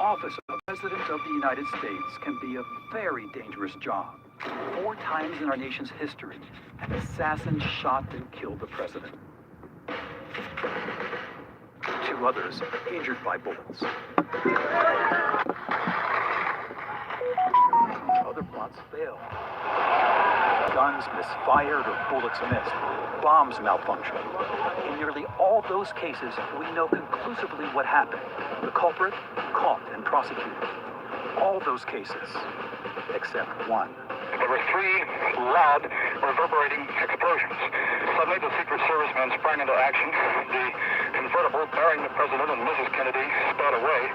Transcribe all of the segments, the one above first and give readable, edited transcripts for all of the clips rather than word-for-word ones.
office of President of the United States can be a very dangerous job. 4 times in our nation's history, an assassin shot and killed the president. 2 others injured by bullets. Other plots failed. Guns misfired or bullets missed. Bombs malfunctioned. In nearly all those cases, we know conclusively what happened. The culprit caught and prosecuted. All those cases, except one. There were 3 loud, reverberating explosions. Suddenly, the Secret Service men sprang into action. The convertible bearing the President and Mrs. Kennedy sped away.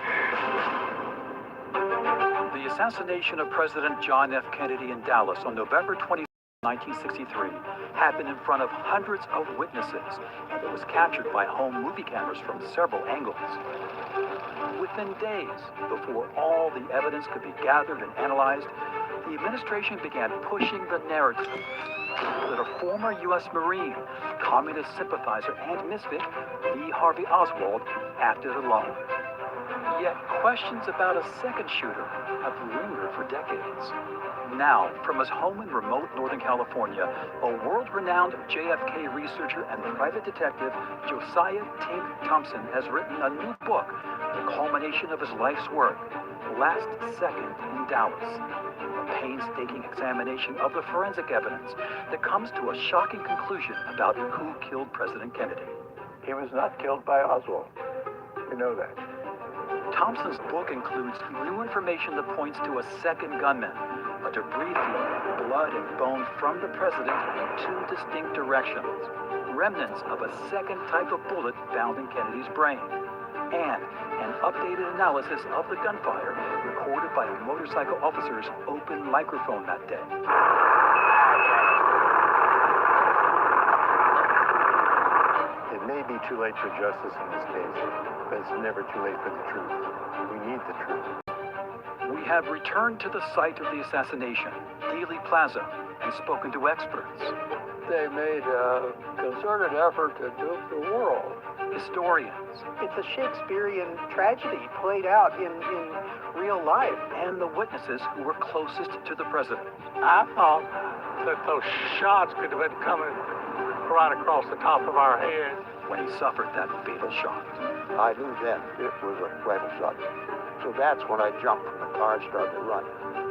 The assassination of President John F. Kennedy in Dallas on November 20, 1963 happened in front of hundreds of witnesses, and it was captured by home movie cameras from several angles. Within days, before all the evidence could be gathered and analyzed, the administration began pushing the narrative that a former U.S. Marine, communist sympathizer, and misfit, Lee Harvey Oswald, acted alone. Yet questions about a second shooter have lingered for decades. Now, from his home in remote Northern California, a world-renowned JFK researcher and private detective, Josiah Tink Thompson, has written a new book, the culmination of his life's work, Last Second in Dallas. A painstaking examination of the forensic evidence that comes to a shocking conclusion about who killed President Kennedy. He was not killed by Oswald. You know that. Thompson's book includes new information that points to a second gunman, a debris field, blood and bone from the president in 2 distinct directions, remnants of a second type of bullet found in Kennedy's brain, and an updated analysis of the gunfire recorded by a motorcycle officer's open microphone that day. It may be too late for justice in this case, but it's never too late for the truth. We need the truth. We have returned to the site of the assassination, Dealey Plaza, and spoken to experts. They made a concerted effort to dupe the world. Historians. It's a Shakespearean tragedy played out in real life. And the witnesses who were closest to the president. I thought that those shots could have been coming right across the top of our heads. When he suffered that fatal shot. I knew then it was a rifle shot. So that's when I jumped from the car and started to run.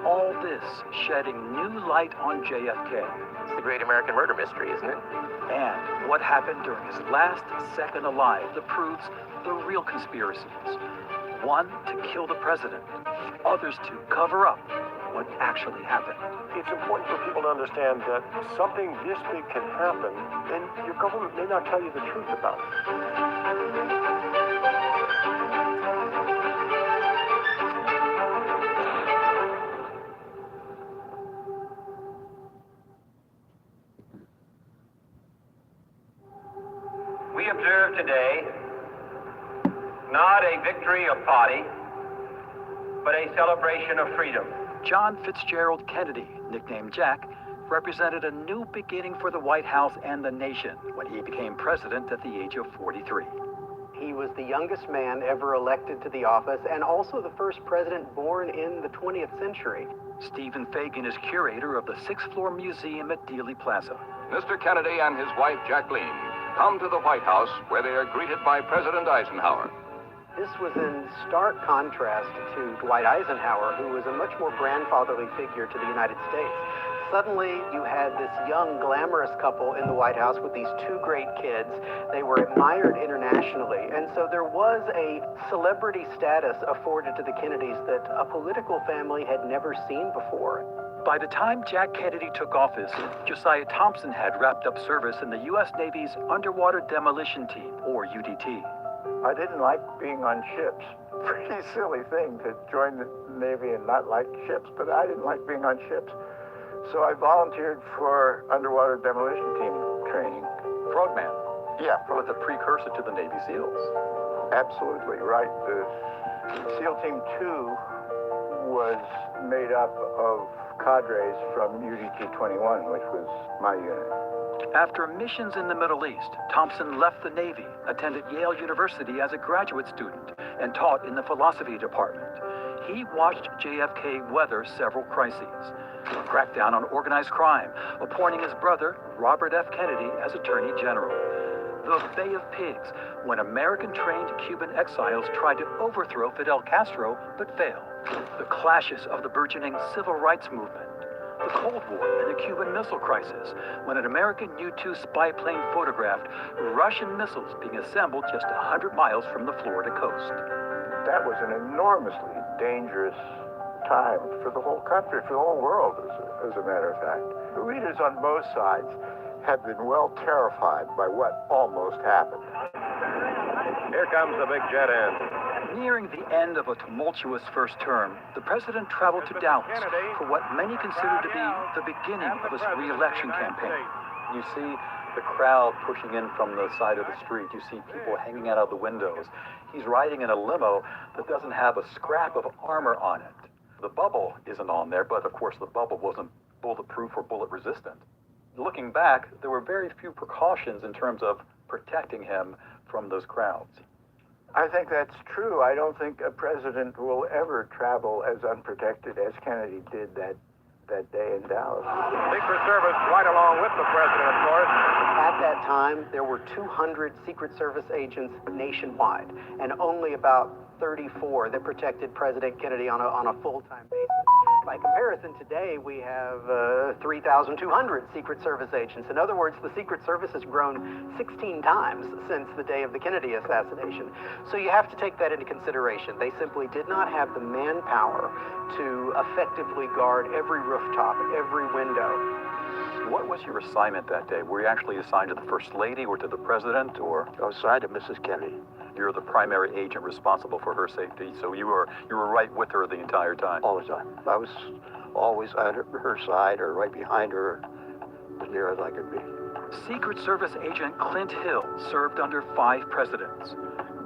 All this shedding new light on JFK. It's the great American murder mystery, isn't it? And what happened during his last second alive that proves the real conspiracies. One, to kill the president. Others to cover up what actually happened. It's important for people to understand that something this big can happen, and your government may not tell you the truth about it. We observe today not a victory of party, but a celebration of freedom. John Fitzgerald Kennedy, nicknamed Jack, represented a new beginning for the White House and the nation when he became president at the age of 43. He was the youngest man ever elected to the office and also the first president born in the 20th century. Stephen Fagan is curator of the 6th floor museum at Dealey Plaza. Mr. Kennedy and his wife, Jacqueline, come to the White House where they are greeted by President Eisenhower. This was in stark contrast to Dwight Eisenhower, who was a much more grandfatherly figure to the United States. Suddenly, you had this young, glamorous couple in the White House with these 2 great kids. They were admired internationally, and so there was a celebrity status afforded to the Kennedys that a political family had never seen before. By the time Jack Kennedy took office, Josiah Thompson had wrapped up service in the U.S. Navy's Underwater Demolition Team, or UDT. I didn't like being on ships. Pretty silly thing to join the Navy and not like ships, but I didn't like being on ships. So I volunteered for underwater demolition team training. Frogman. Yeah. But the precursor to the Navy SEALs. Absolutely right. The SEAL Team 2 was made up of cadres from UDT 21, which was my unit. After missions in the Middle East, Thompson left the Navy, attended Yale University as a graduate student, and taught in the philosophy department. He watched JFK weather several crises. Cracked down on organized crime, appointing his brother, Robert F. Kennedy, as Attorney General. The Bay of Pigs, when American-trained Cuban exiles tried to overthrow Fidel Castro but failed. The clashes of the burgeoning civil rights movement. The Cold War and the Cuban Missile Crisis, when an American U-2 spy plane photographed Russian missiles being assembled just 100 miles from the Florida coast. That was an enormously dangerous time for the whole country, for the whole world, as a matter of fact. The readers on both sides have been well terrified by what almost happened. Here comes the big jet in. Nearing the end of a tumultuous first term, the president traveled to Dallas for what many consider to be the beginning of his re-election campaign. You see the crowd pushing in from the side of the street. You see people hanging out of the windows. He's riding in a limo that doesn't have a scrap of armor on it. The bubble isn't on there, but of course the bubble wasn't bulletproof or bullet resistant. Looking back, there were very few precautions in terms of protecting him from those crowds. I think that's true. I don't think a president will ever travel as unprotected as Kennedy did that day in Dallas. Secret Service right along with the president, of course. At that time, there were 200 Secret Service agents nationwide, and only about 34 that protected President Kennedy on a full-time basis. By comparison, today we have 3,200 Secret Service agents. In other words, the Secret Service has grown 16 times since the day of the Kennedy assassination. So you have to take that into consideration. They simply did not have the manpower to effectively guard every rooftop, every window. What was your assignment that day? Were you actually assigned to the First Lady or to the President, or? I was assigned to Mrs. Kennedy. You're the primary agent responsible for her safety, so you were right with her the entire time? All the time. I was always on her side or right behind her, as near as I could be. Secret Service agent Clint Hill served under 5 presidents.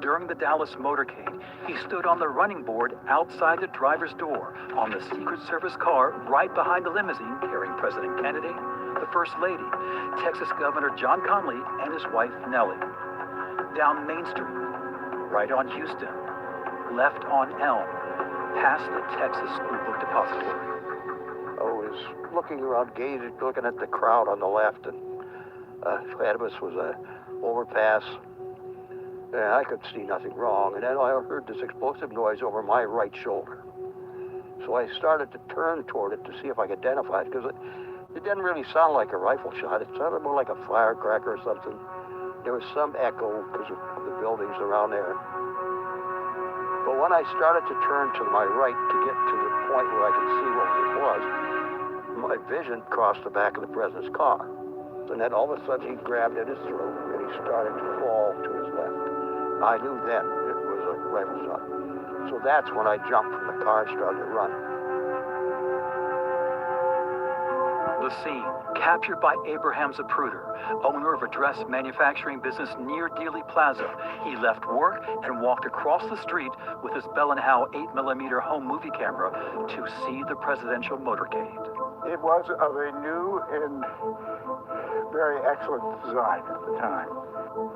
During the Dallas motorcade, he stood on the running board outside the driver's door on the Secret Service car right behind the limousine carrying President Kennedy, the First Lady, Texas Governor John Conley, and his wife Nellie. Down Main Street, right on Houston, left on Elm, past the Texas School Book Depository. I was looking around, looking at the crowd on the left, and ahead of us was a overpass. And I could see nothing wrong, and then I heard this explosive noise over my right shoulder. So I started to turn toward it to see if I could identify it, because it didn't really sound like a rifle shot. It sounded more like a firecracker or something. There was some echo because of the buildings around there. But when I started to turn to my right to get to the point where I could see what it was, my vision crossed the back of the president's car. And then all of a sudden he grabbed at his throat and he started to fall to his left. I knew then it was a rifle shot. So that's when I jumped from the car and started to run. The scene, captured by Abraham Zapruder, owner of a dress manufacturing business near Dealey Plaza. He left work and walked across the street with his Bell & Howell 8mm home movie camera to see the presidential motorcade. It was of a new and very excellent design at the time.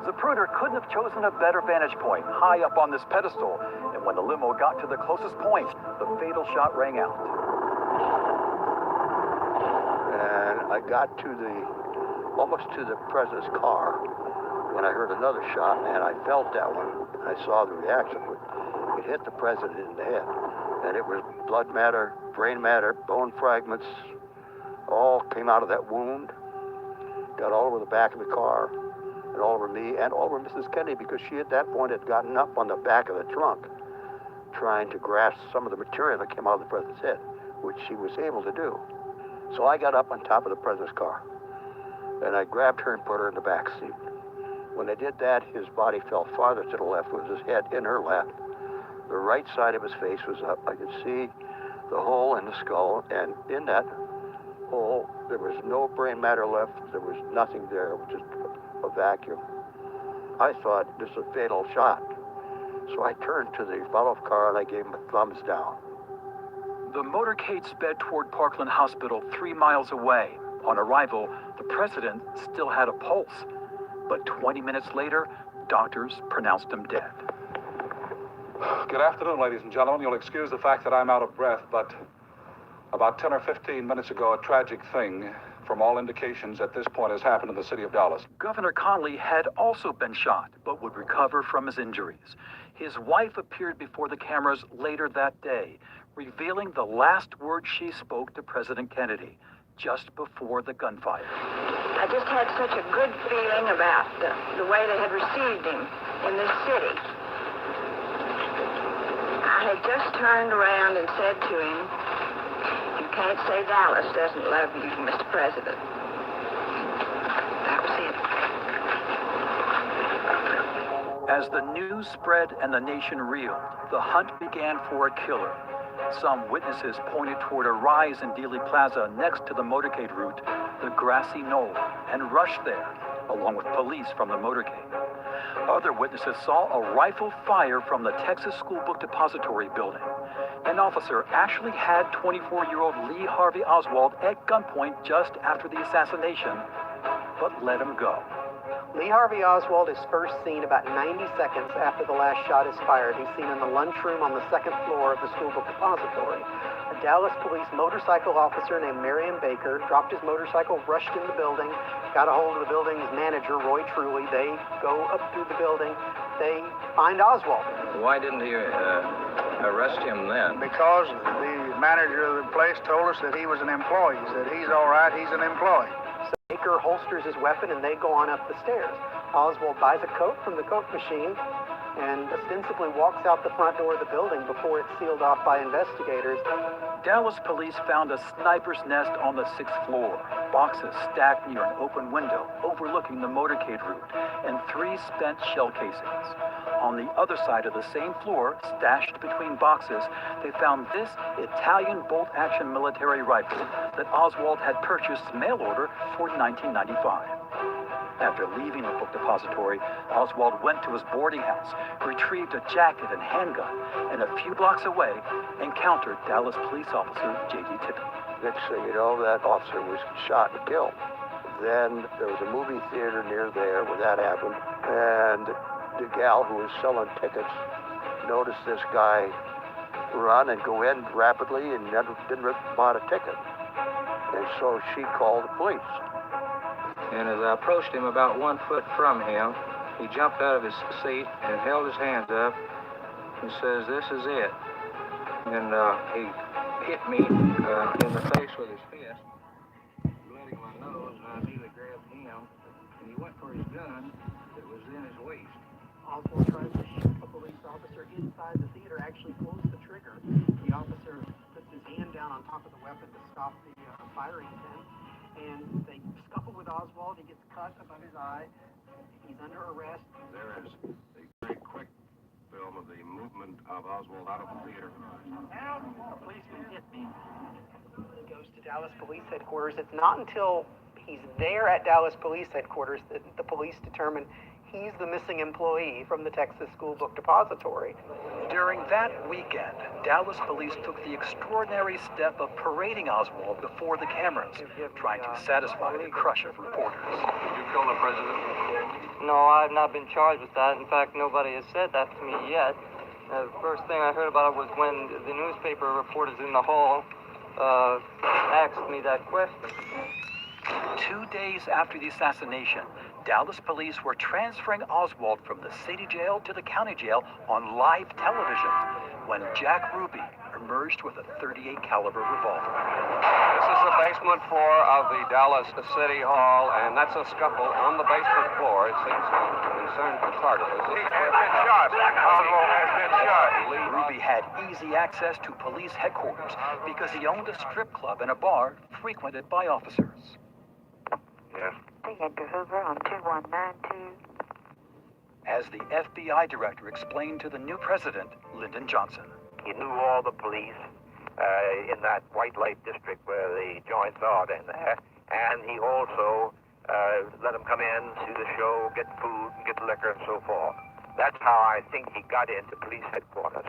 Zapruder couldn't have chosen a better vantage point, high up on this pedestal, and when the limo got to the closest point, the fatal shot rang out. And I got to almost to the president's car when I heard another shot, and I felt that one. I saw the reaction. It hit the president in the head, and it was blood matter, brain matter, bone fragments, all came out of that wound, got all over the back of the car, and all over me, and all over Mrs. Kennedy, because she at that point had gotten up on the back of the trunk, trying to grasp some of the material that came out of the president's head, which she was able to do. So I got up on top of the president's car, and I grabbed her and put her in the back seat. When I did that, his body fell farther to the left with his head in her lap. The right side of his face was up. I could see the hole in the skull, and in that hole, there was no brain matter left. There was nothing there. It was just a vacuum. I thought, this is a fatal shot. So I turned to the follow-up car, and I gave him a thumbs down. The motorcade sped toward Parkland Hospital 3 miles away. On arrival, the president still had a pulse, but 20 minutes later, doctors pronounced him dead. Good afternoon, ladies and gentlemen. You'll excuse the fact that I'm out of breath, but about 10 or 15 minutes ago, a tragic thing, from all indications at this point, has happened in the city of Dallas. Governor Conley had also been shot, but would recover from his injuries. His wife appeared before the cameras later that day, revealing the last words she spoke to President Kennedy just before the gunfire. I just had such a good feeling about the way they had received him in this city. I had just turned around and said to him, "You can't say Dallas doesn't love you, Mr. President." That was it. As the news spread and the nation reeled, the hunt began for a killer. Some witnesses pointed toward a rise in Dealey Plaza next to the motorcade route, the grassy knoll, and rushed there, along with police from the motorcade. Other witnesses saw a rifle fire from the Texas School Book Depository building. An officer actually had 24-year-old Lee Harvey Oswald at gunpoint just after the assassination, but let him go. Lee Harvey Oswald is first seen about 90 seconds after the last shot is fired. He's seen in the lunchroom on the second floor of the School Book Depository. A Dallas police motorcycle officer named Marion Baker dropped his motorcycle, rushed in the building, got a hold of the building's manager, Roy Truly. They go up through the building. They find Oswald. Why didn't he arrest him then? Because the manager of the place told us that he was an employee. He said, "He's all right, he's an employee." So Baker holsters his weapon and they go on up the stairs. Oswald buys a coat from the coat machine and ostensibly walks out the front door of the building before it's sealed off by investigators. Dallas police found a sniper's nest on the 6th floor, boxes stacked near an open window overlooking the motorcade route, and 3 spent shell casings. On the other side of the same floor, stashed between boxes, they found this Italian bolt-action military rifle that Oswald had purchased mail order for 1995. After leaving the book depository, Oswald went to his boarding house, retrieved a jacket and handgun, and a few blocks away, encountered Dallas police officer J.D. Tippit. Next thing you know, that officer was shot and killed. Then there was a movie theater near there where that happened, and the gal who was selling tickets noticed this guy run and go in rapidly and never didn't buy a ticket. And so she called the police. And as I approached him about 1 foot from him, he jumped out of his seat and held his hands up and says, "This is it." And he hit me in the face with his fist, blooding my nose, and I immediately grabbed him, and he went for his gun that was in his waist. Oswald tries to shoot a police officer inside the theater, actually pulls the trigger. The officer puts his hand down on top of the weapon to stop the firing pin, and they scuffle with Oswald. He gets cut above his eye. He's under arrest. There is a very quick film of the movement of Oswald out of the theater. A policeman hit me. He goes to Dallas Police Headquarters. It's not until he's there at Dallas Police Headquarters that the police determine he's the missing employee from the Texas School Book Depository. During that weekend, Dallas police took the extraordinary step of parading Oswald before the cameras, trying to satisfy the crush of reporters. Did you kill the president? No, I've not been charged with that. In fact, nobody has said that to me yet. The first thing I heard about it was when the newspaper reporters in the hall asked me that question. 2 days after the assassination, Dallas police were transferring Oswald from the city jail to the county jail on live television when Jack Ruby emerged with a .38 caliber revolver. This is the basement floor of the Dallas City Hall, and that's a scuffle on the basement floor. It seems to concern photographers. He has been shot. Oswald has been shot. Ruby had easy access to police headquarters because he owned a strip club and a bar frequented by officers. Yes. Edgar Hoover on 2192. As the FBI director explained to the new president, Lyndon Johnson. He knew all the police in that white light district where the joints are in there, and he also let them come in, see the show, get food, get liquor, and so forth. That's how I think he got into police headquarters,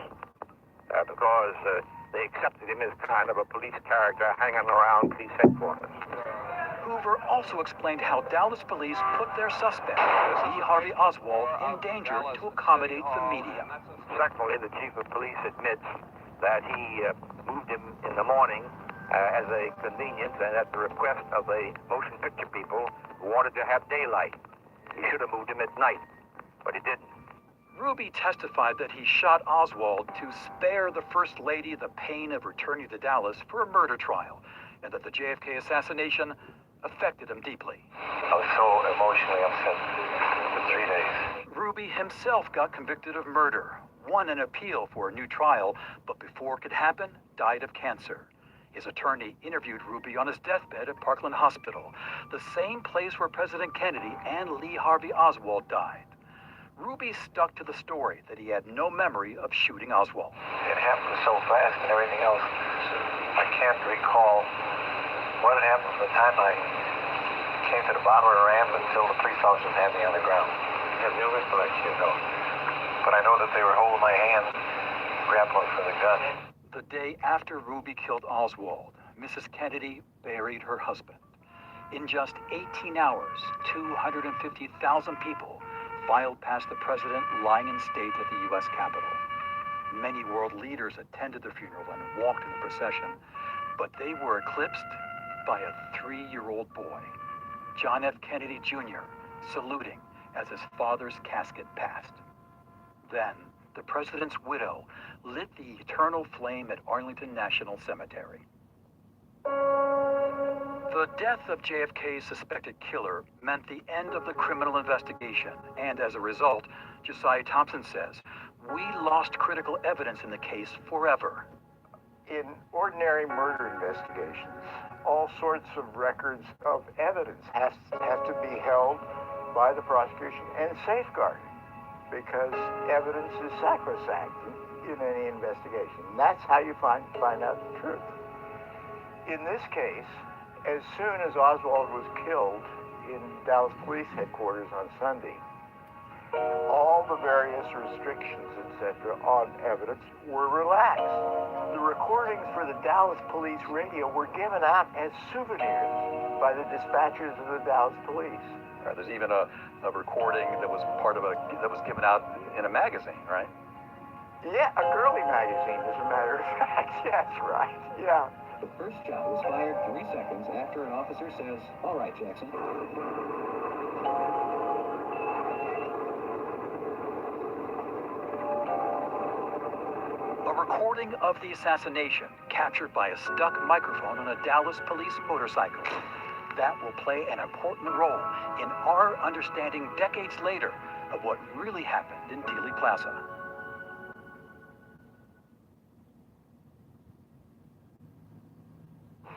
because they accepted him as kind of a police character hanging around police headquarters. Hoover also explained how Dallas police put their suspect, Lee Harvey Oswald, in danger to accommodate the media. Secondly, the chief of police admits that he moved him in the morning as a convenience and at the request of the motion picture people who wanted to have daylight. He should have moved him at night, but he didn't. Ruby testified that he shot Oswald to spare the First Lady the pain of returning to Dallas for a murder trial, and that the JFK assassination affected him deeply. I was so emotionally upset for 3 days. Ruby himself got convicted of murder, won an appeal for a new trial, but before it could happen, died of cancer. His attorney interviewed Ruby on his deathbed at Parkland Hospital, the same place where President Kennedy and Lee Harvey Oswald died. Ruby stuck to the story that he had no memory of shooting Oswald. It happened so fast and everything else. I can't recall what had happened from the time I came to the bottom of the ramp until the police officers had me on the ground. I have no recollection, though. But I know that they were holding my hand, grappling for the gun. The day after Ruby killed Oswald, Mrs. Kennedy buried her husband. In just 18 hours, 250,000 people filed past the president lying in state at the U.S. Capitol. Many world leaders attended the funeral and walked in the procession, but they were eclipsed by a 3-year-old boy, John F. Kennedy Jr., saluting as his father's casket passed. Then, the president's widow lit the eternal flame at Arlington National Cemetery. The death of JFK's suspected killer meant the end of the criminal investigation, and as a result, Josiah Thompson says, we lost critical evidence in the case forever. In ordinary murder investigations, all sorts of records of evidence have to be held by the prosecution and safeguarded, because evidence is sacrosanct in any investigation. That's how you find out the truth. In this case, as soon as Oswald was killed in Dallas Police Headquarters on Sunday, all the various restrictions, etc., on evidence were relaxed. The recordings for the Dallas Police radio were given out as souvenirs by the dispatchers of the Dallas Police. There's even a recording that was that was given out in a magazine, right? Yeah, a girly magazine, as a matter of fact. Yes, right. Yeah. The first shot was fired 3 seconds after an officer says, "All right, Jackson." A recording of the assassination captured by a stuck microphone on a Dallas police motorcycle. That will play an important role in our understanding decades later of what really happened in Dealey Plaza.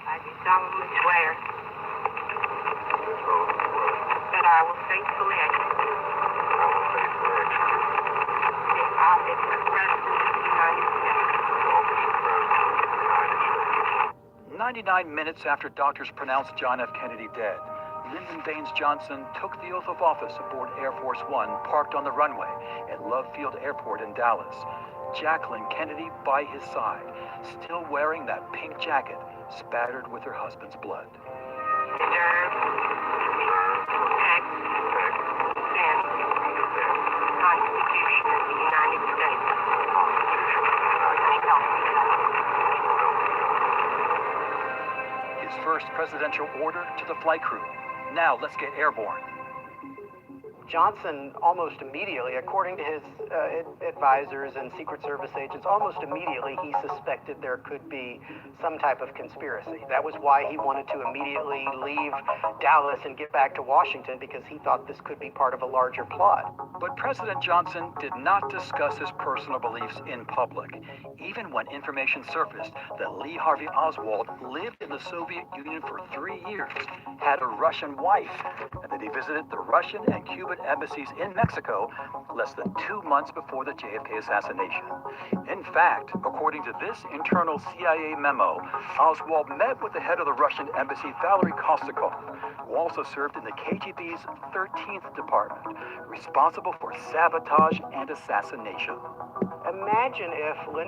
I do solemnly swear that I will faithfully execute the office of President of the United States. 99 minutes after doctors pronounced John F. Kennedy dead, Lyndon Baines Johnson took the oath of office aboard Air Force One parked on the runway at Love Field Airport in Dallas. Jacqueline Kennedy by his side, still wearing that pink jacket spattered with her husband's blood. Preserve, protect, defend the Constitution of the United States. His first presidential order to the flight crew. Now let's get airborne. Johnson almost immediately, according to his advisors and Secret Service agents, almost immediately he suspected there could be some type of conspiracy. That was why he wanted to immediately leave Dallas and get back to Washington, because he thought this could be part of a larger plot. But President Johnson did not discuss his personal beliefs in public, even when information surfaced that Lee Harvey Oswald lived in the Soviet Union for 3 years, had a Russian wife, and that he visited the Russian and Cuban embassies in Mexico less than 2 months before the JFK assassination. In fact, according to this internal CIA memo, Oswald met with the head of the Russian embassy, Valery Kostakov, who also served in the KGB's 13th department, responsible for sabotage and assassination. Imagine if Lyndon